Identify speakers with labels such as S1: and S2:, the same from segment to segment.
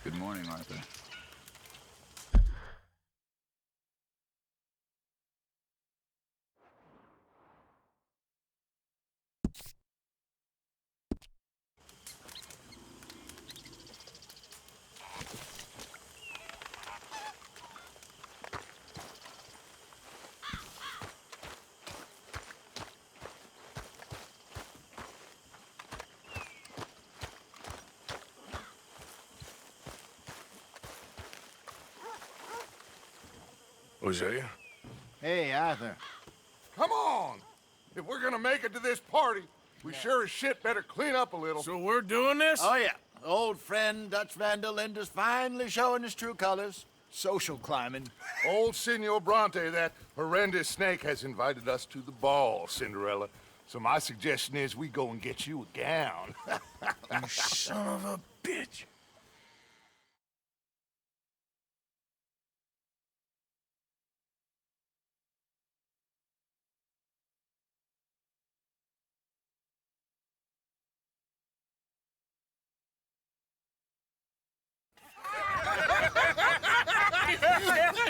S1: Good morning, Arthur.
S2: Hosea?
S3: Hey, Arthur.
S4: Come on! If we're gonna make it to this party, we sure as shit better clean up a little.
S2: So we're doing this?
S3: Oh, yeah. Old friend Dutch Van der Linde's finally showing his true colors. Social climbing.
S4: Old Senor Bronte, that horrendous snake, has invited us to the ball, Cinderella. So my suggestion is we go and get you a gown.
S2: You son of a bitch.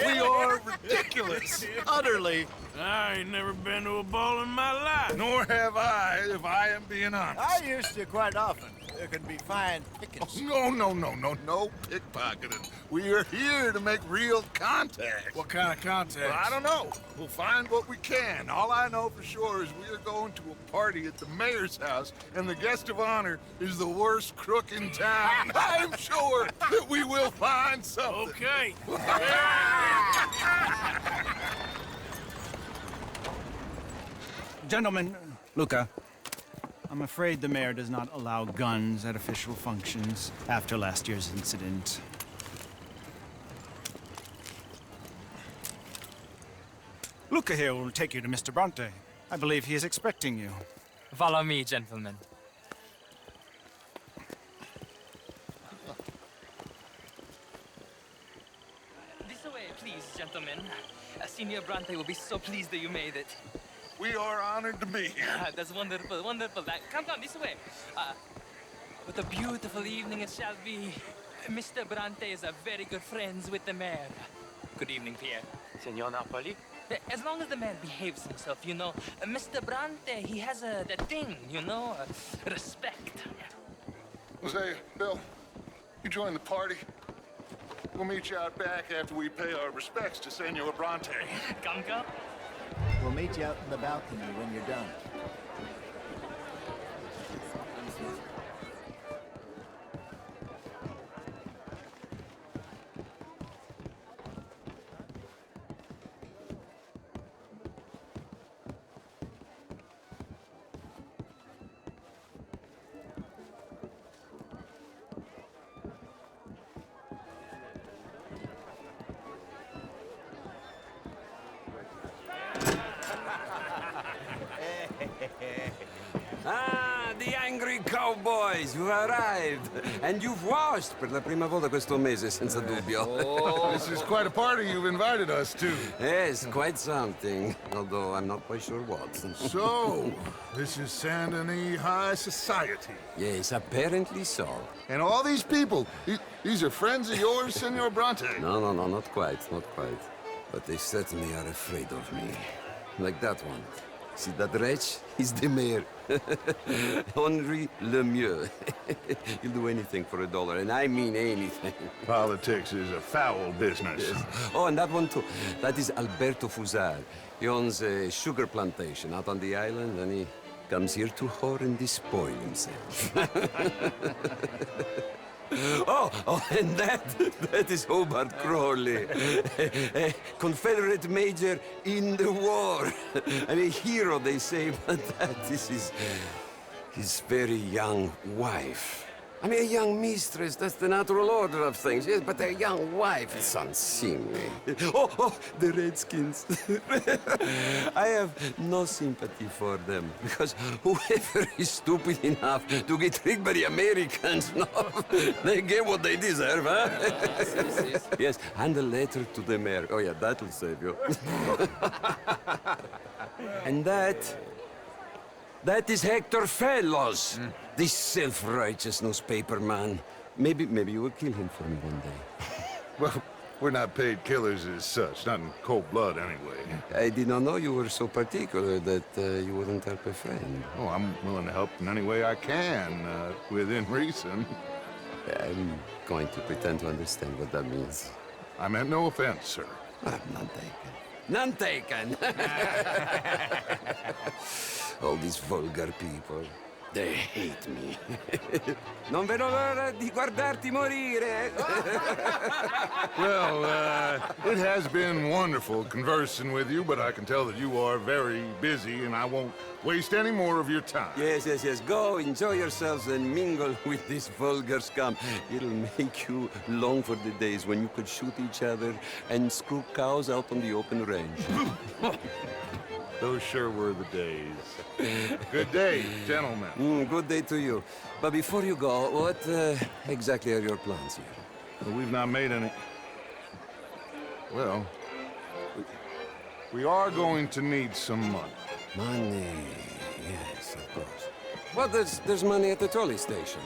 S3: We are ridiculous. Utterly.
S2: I ain't never been to a ball in my life.
S4: Nor have I, if I am being honest.
S3: I used to quite often. There can be fine pickings.
S4: No pickpocketing. We are here to make real contact.
S2: What kind of contact?
S4: Well, I don't know. We'll find what we can. All I know for sure is we are going to a party at the mayor's house, and the guest of honor is the worst crook in town. I'm sure that we will find something.
S2: Okay.
S5: Gentlemen, Luca, I'm afraid the mayor does not allow guns at official functions after last year's incident. Luca here will take you to Mr. Bronte. I believe he is expecting you.
S6: Follow me, gentlemen. This way, please, gentlemen. Senior Bronte will be so pleased that you made it.
S4: We are honored to be here.
S6: That's wonderful, wonderful. Come, this way. What a beautiful evening it shall be. Mr. Bronte is a very good friends with the mayor. Good evening, Pierre.
S7: Signor Napoli?
S6: As long as the man behaves himself, you know. Mr. Bronte, he has that thing, you know, respect.
S4: Hosea, Bill, you join the party. We'll meet you out back after we pay our respects to Senor Bronte.
S6: Come.
S3: We'll meet you out in the balcony when you're done.
S8: Ah, the angry cowboys, you've arrived. And you've washed per la prima volta questo mese, senza dubbio.
S4: This is quite a party you've invited us to.
S8: Yes, quite something. Although I'm not quite sure what.
S4: So, this is Saint Denis High Society.
S8: Yes, apparently so.
S4: And all these people, these are friends of yours, Senor Bronte?
S8: No, not quite, not quite. But they certainly are afraid of me. Like that one. See that wretch? He's the mayor. Henri Lemieux. He'll do anything for $1, and I mean anything.
S4: Politics is a foul business.
S8: Yes. Oh, and that one too. That is Alberto Fusar. He owns a sugar plantation out on the island, and he comes here to whore and despoil himself. Oh, and that is Hobart Crawley, a Confederate major in the war, and a hero, they say, but that is his very young wife. I mean, a young mistress, that's the natural order of things, yes, but a young wife, it's unseemly. Oh, the Redskins. I have no sympathy for them, because whoever is stupid enough to get tricked by the Americans, no, they get what they deserve, huh? Yes, and a letter to the mayor. Oh, yeah, that'll save you. And that is Hector Fellows, this self-righteous newspaper man. Maybe you will kill him for me one day.
S4: Well, we're not paid killers as such, not in cold blood anyway.
S8: I did not know you were so particular that you wouldn't help a friend.
S4: Oh, I'm willing to help in any way I can, within reason.
S8: I'm going to pretend to understand what that means.
S4: I meant no offense, sir.
S8: None taken. None taken! All these vulgar people. They hate me. Non vedo l'ora di guardarti morire.
S4: Well, it has been wonderful conversing with you, but I can tell that you are very busy, and I won't waste any more of your time.
S8: Yes. Go, enjoy yourselves and mingle with this vulgar scum. It'll make you long for the days when you could shoot each other and screw cows out on the open range.
S4: Those sure were the days. Good day, gentlemen.
S8: Good day to you. But before you go, what exactly are your plans here?
S4: Well, we've not made any... Well, we are going to need some money.
S8: Money, yes, of course. Well, there's money at the trolley station.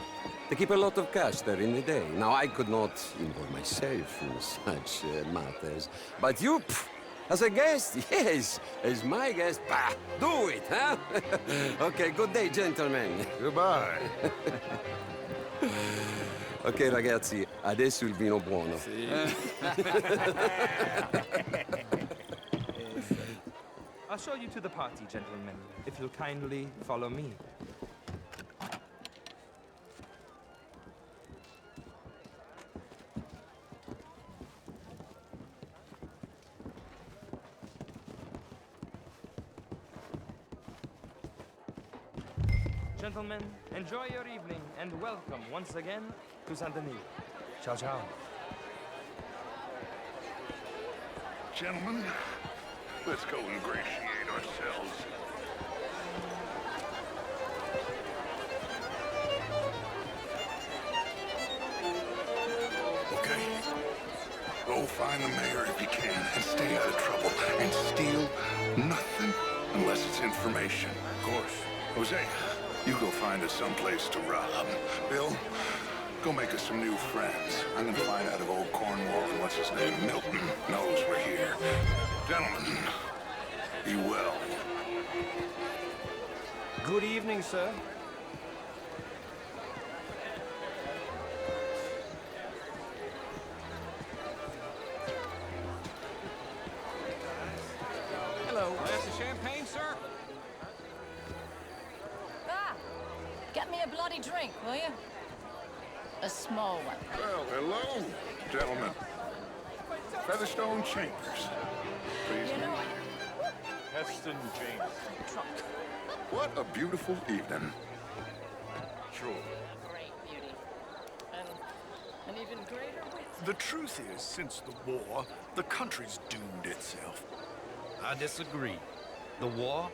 S8: They keep a lot of cash there in the day. Now, I could not involve myself in such matters. But you, as a guest, yes, as my guest, bah, do it, huh? Okay, good day, gentlemen.
S4: Goodbye.
S8: Ok, ragazzi, adesso il vino buono.
S6: I'll show you to the party, gentlemen, if you'll kindly follow me. Gentlemen, enjoy your evening and welcome once again to Saint-Denis. Ciao, ciao.
S4: Gentlemen, let's go ingratiate ourselves. Okay. Go find the mayor if you can and stay out of trouble. And steal nothing unless it's information. Of course. Jose, you go find us someplace to rob. Bill, go make us some new friends. I'm gonna find out if old Cornwall and what's his name, Milton, knows we're here. Gentlemen, be well.
S1: Good evening, sir. Hello. Glass of champagne, sir?
S7: Ah! Get me a bloody drink, will you? A small one.
S4: Well, hello, gentlemen. Featherstone Chambers. Please.
S7: You know it.
S2: Heston James.
S7: Trunk.
S4: What a beautiful evening.
S2: Sure.
S7: Great beauty. And an even greater width.
S9: The truth is, since the war, the country's doomed itself.
S1: I disagree. The war?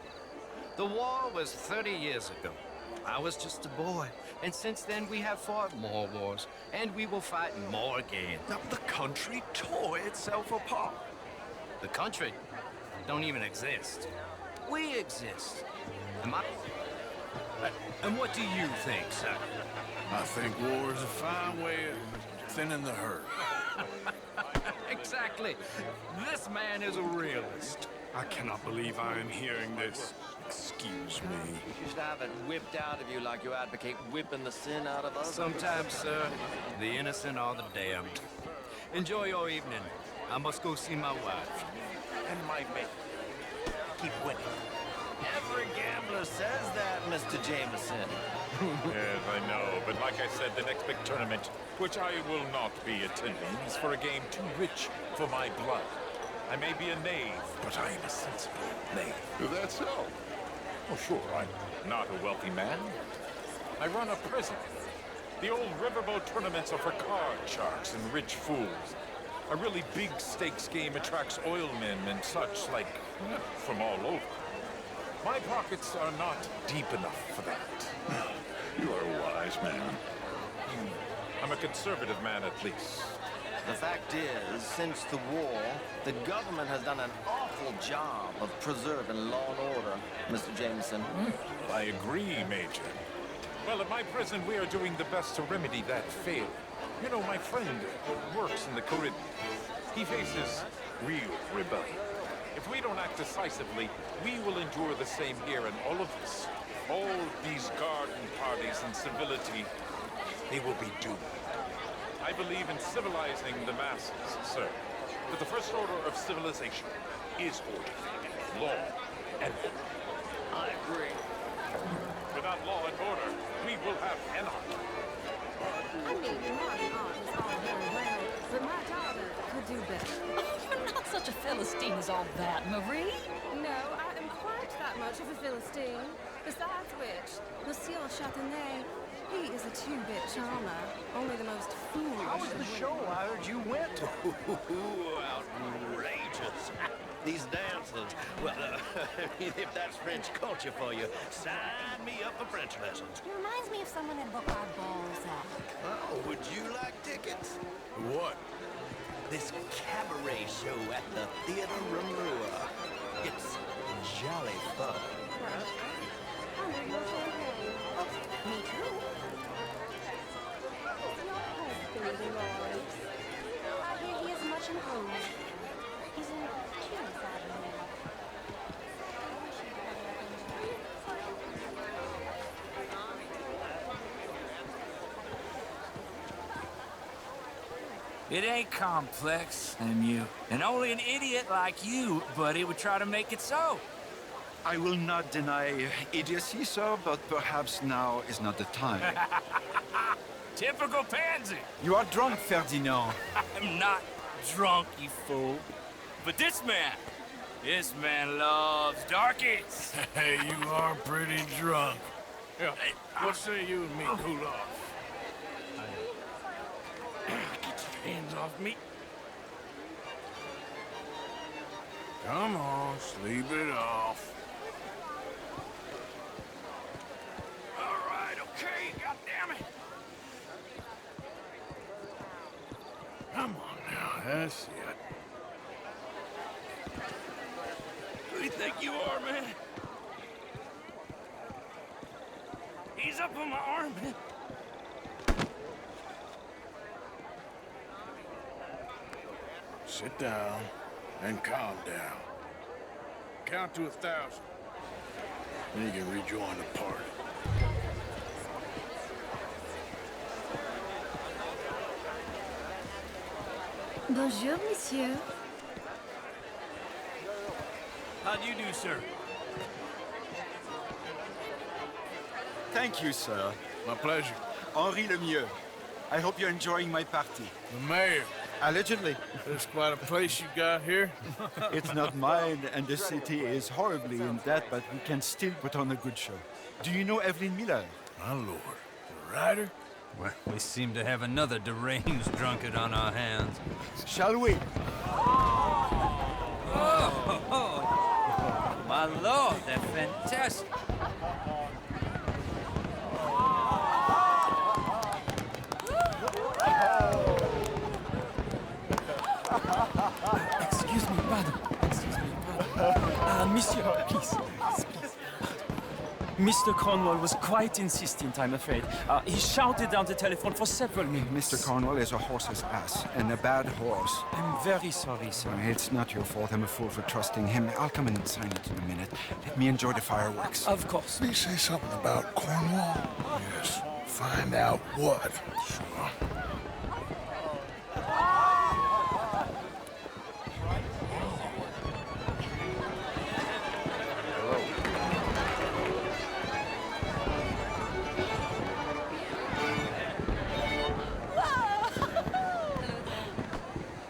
S1: The war was 30 years ago. I was just a boy, and since then we have fought more wars, and we will fight more again.
S9: Now, the country tore itself apart.
S1: The country don't even exist. We exist. And what do you think, sir?
S2: I think war is a fine way of thinning the herd.
S1: Exactly. This man is a realist.
S9: I cannot believe I am hearing this. Excuse me.
S10: You should have it whipped out of you like you advocate whipping the sin out of us.
S1: Sometimes, sir, the innocent are the damned. Enjoy your evening. I must go see my wife.
S10: And my mate. Keep winning. Every gambler says that, Mr. Jameson.
S11: Yes, I know, but like I said, the next big tournament, which I will not be attending, is for a game too rich for my blood. I may be a knave, but I am a sensible knave.
S4: Is that so?
S11: Oh, sure, I'm not a wealthy man. I run a prison. The old riverboat tournaments are for card sharks and rich fools. A really big stakes game attracts oilmen and such, like, from all over. My pockets are not deep enough for that.
S4: You are a wise man.
S11: I'm a conservative man, at least.
S10: The fact is, since the war, the government has done an awful job of preserving law and order, Mr. Jameson.
S11: I agree, Major. Well, at my prison, we are doing the best to remedy that failure. You know, my friend works in the Caribbean. He faces real rebellion. If we don't act decisively, we will endure the same here, and all of this, all these garden parties and civility, they will be doomed. I believe in civilizing the masses, sir. But the first order of civilization is order, law, and order.
S10: I agree.
S11: Without law and order, we will have anarchy.
S12: I mean, martial art is all very well, but my daughter could do better.
S7: Oh, you're not such a Philistine as all that, Marie.
S12: No, I am quite that much of a Philistine. Besides which, Monsieur Châtenay, he is a two-bit charmer. Only the most foolish.
S3: How was the show I heard you went to?
S1: Outrageous. These dancers, well, if that's French culture for you, sign me up for French lessons.
S12: He reminds me of someone at book our balls at.
S1: Oh, would you like tickets?
S2: What?
S1: This cabaret show at the Theatre Rouleur. It's jolly fun.
S12: I need more champagne. Oh, me too. Your husband, Lawrence. I hear he is much improved. He's in curious out of me.
S13: It ain't complex, and only an idiot like you, buddy, would try to make it so.
S14: I will not deny idiocy, sir, but perhaps now is not the time.
S13: Typical pansy.
S5: You are drunk, Ferdinand.
S13: I'm not drunk, you fool. But this man loves darkies.
S2: Hey, you are pretty drunk. Yeah, what say you and me cool off?
S13: Get your hands off me.
S2: Come on, sleep it off.
S13: All right, okay, goddammit.
S2: Come on now, that's it.
S13: Who do you think you are, man? Ease up on my arm, man.
S2: Sit down and calm down. Count to 1,000. Then you can rejoin the party.
S12: Bonjour, monsieur.
S13: How do you do, sir?
S14: Thank you, sir.
S2: My pleasure.
S14: Henri Lemieux. I hope you're enjoying my party.
S2: The mayor.
S14: Allegedly.
S2: There's quite a place you got here.
S14: It's not mine, and the city is horribly in debt, but we can still put on a good show. Do you know Evelyn Miller?
S2: My lord. The writer?
S15: Well, we seem to have another deranged drunkard on our hands.
S14: Shall we?
S13: Oh, my lord, they're fantastic.
S6: Excuse me, pardon. Monsieur, please. Mr. Cornwall was quite insistent, I'm afraid. He shouted down the telephone for several minutes.
S14: Mr. Cornwall is a horse's ass, and a bad horse.
S6: I'm very sorry, sir.
S14: It's not your fault. I'm a fool for trusting him. I'll come and sign it in a minute. Let me enjoy the fireworks.
S6: Of course.
S2: Did he say something about Cornwall? Yes. Find out what. Sure.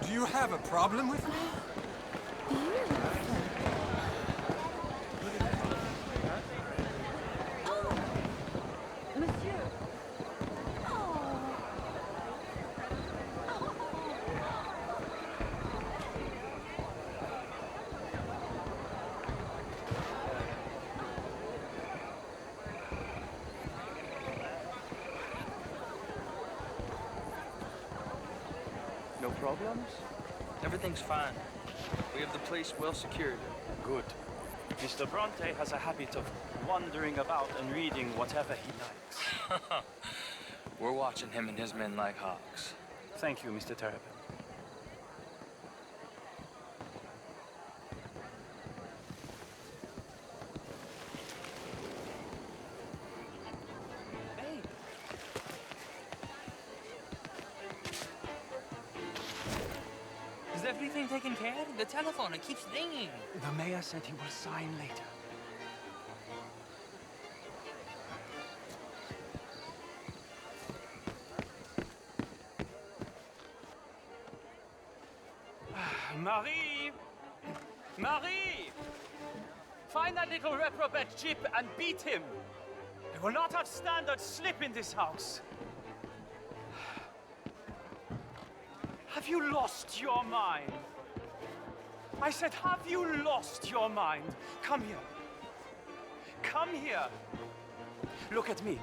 S15: Do you have a problem with me?
S12: Monsieur. Oh.
S16: No problems? Everything's fine. We have the place well secured.
S17: Good. Mr. Bronte has a habit of wandering about and reading whatever he likes.
S16: We're watching him and his men like hawks.
S17: Thank you, Mr. Terrapin.
S6: Hey! Is everything taken care of? The telephone, it keeps ringing.
S17: The mayor said he will sign later. Marie! Marie! Find that little reprobate Chip and beat him. I will not have standards slip in this house. Have you lost your mind? I said, have you lost your mind? Come here. Come here. Look at me.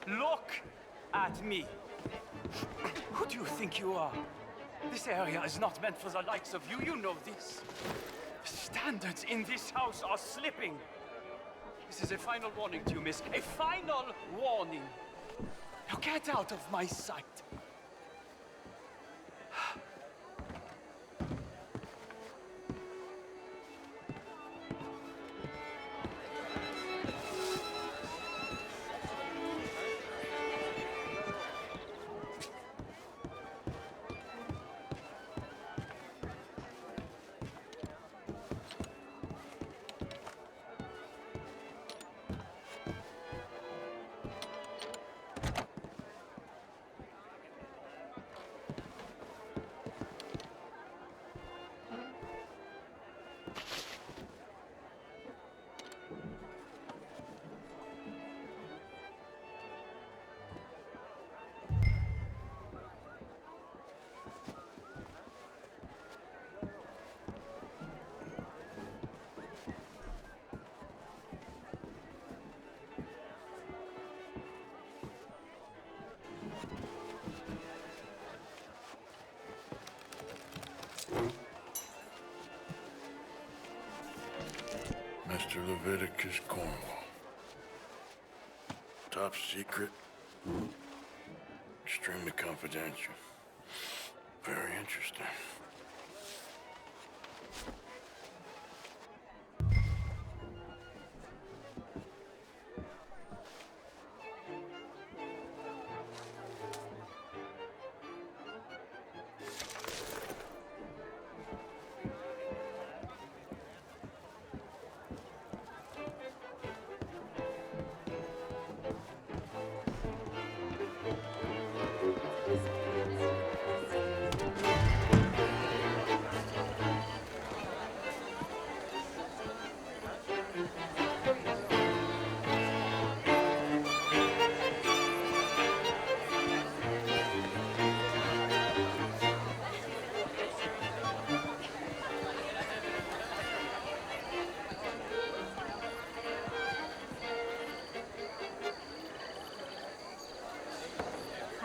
S17: Look at me. Who do you think you are? This area is not meant for the likes of you. You know this. The standards in this house are slipping. This is a final warning to you, miss. A final warning. Now get out of my sight.
S2: Mr. Leviticus Cornwall. Top secret. Extremely confidential. Very interesting.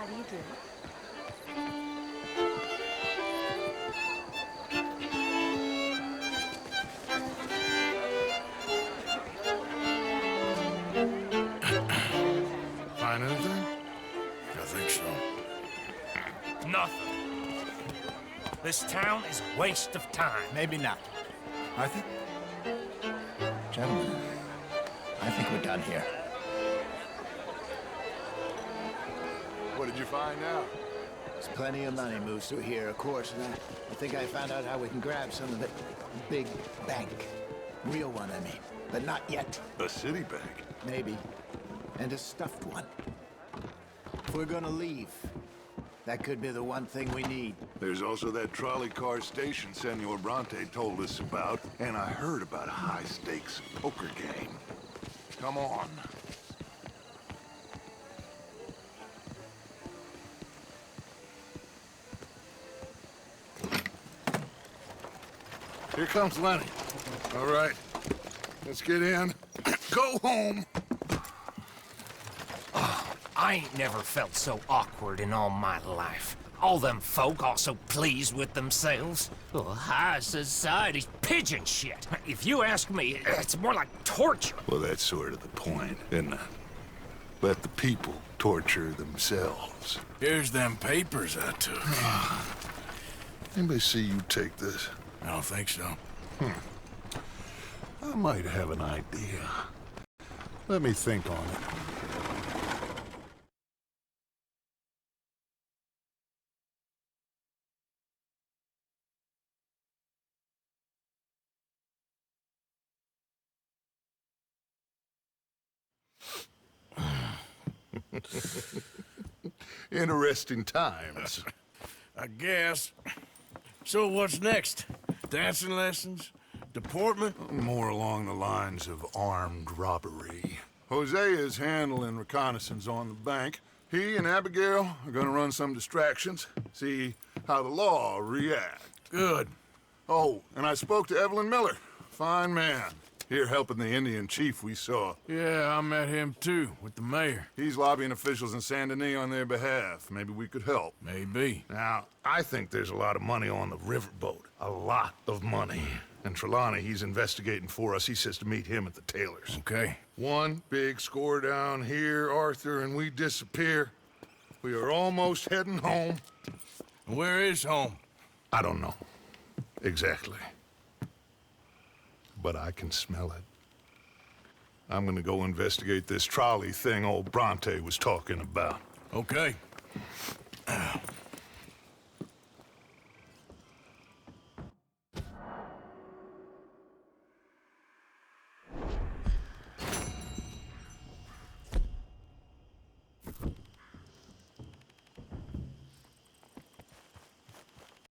S12: How do you do?
S2: Find anything? I think so.
S18: Nothing. This town is a waste of time.
S3: Maybe not. I think... Gentlemen, I think we're done here.
S4: What did you find out?
S3: There's plenty of money moves through here, of course, and I think I found out how we can grab some of it. Big bank. Real one, I mean. But not yet.
S4: A city bank?
S3: Maybe. And a stuffed one. If we're gonna leave, that could be the one thing we need.
S4: There's also that trolley car station Senor Bronte told us about, and I heard about a high-stakes poker game. Come on. Here comes Lenny. All right, let's get in. Go home.
S18: I ain't never felt so awkward in all my life. All them folk are so pleased with themselves. Oh, high society's pigeon shit. If you ask me, it's more like torture.
S4: Well, that's sort of the point, isn't it? Let the people torture themselves.
S2: Here's them papers I took.
S4: Anybody see you take this?
S2: I don't think so.
S4: I might have an idea. Let me think on it. Interesting times.
S2: I guess. So what's next? Dancing lessons? Deportment?
S4: More along the lines of armed robbery. Hosea is handling reconnaissance on the bank. He and Abigail are gonna run some distractions, see how the law react.
S2: Good.
S4: Oh, and I spoke to Evelyn Miller. Fine man. Here helping the Indian chief we saw.
S2: Yeah, I met him too, with the mayor.
S4: He's lobbying officials in Saint Denis on their behalf. Maybe we could help.
S2: Maybe.
S4: Now, I think there's a lot of money on the riverboat. A lot of money. And Trelawney, he's investigating for us. He says to meet him at the Taylor's.
S2: Okay.
S4: One big score down here, Arthur, and we disappear. We are almost heading home.
S2: Where is home?
S4: I don't know. Exactly. But I can smell it. I'm gonna go investigate this trolley thing old Bronte was talking about.
S2: Okay.